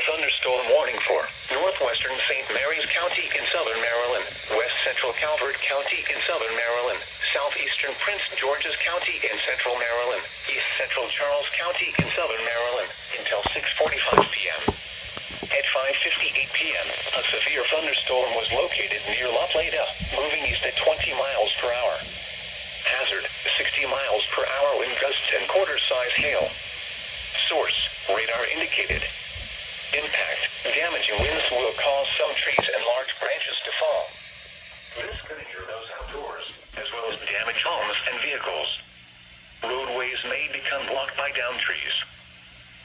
thunderstorm warning for northwestern St. Mary's County in southern Maryland, west central Calvert County in southern Maryland, southeastern Prince George's County in central Maryland, east central Charles County in southern Maryland, until 6:45 p.m. At 5:58 p.m., a severe thunderstorm was located near La Plata, moving east at 20 miles per hour. Hazard, 60 miles per hour wind gusts and quarter-size hail. Source, radar indicated. Impact, damaging winds will cause some trees and large branches to fall. This could injure those outdoors, as well as damage homes and vehicles. Roadways may become blocked by downed trees.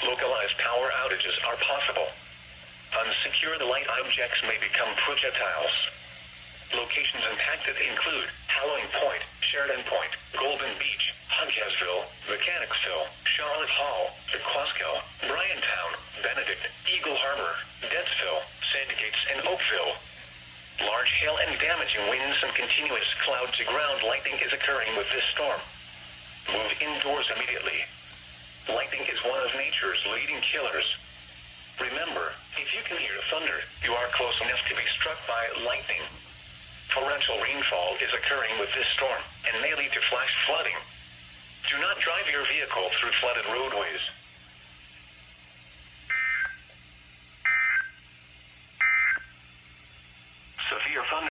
Localized power outages are possible. Unsecured light objects may become projectiles. Locations impacted include Halloween Point, Sheridan Point, Golden Beach, Hunkansville, Mechanicsville, Charlotte Hall, Tequasco, Bryantown, Benedict, Eagle Harbor, Dentsville, Sandgates, and Oakville. Large hail and damaging winds and continuous cloud-to-ground lightning is occurring with this storm. Move indoors immediately. Lightning is one of nature's leading killers. Remember, if you can hear thunder, you are close enough to be struck by lightning. Torrential rainfall is occurring with this storm and may lead to flash flooding. Do not drive your vehicle through flooded roadways.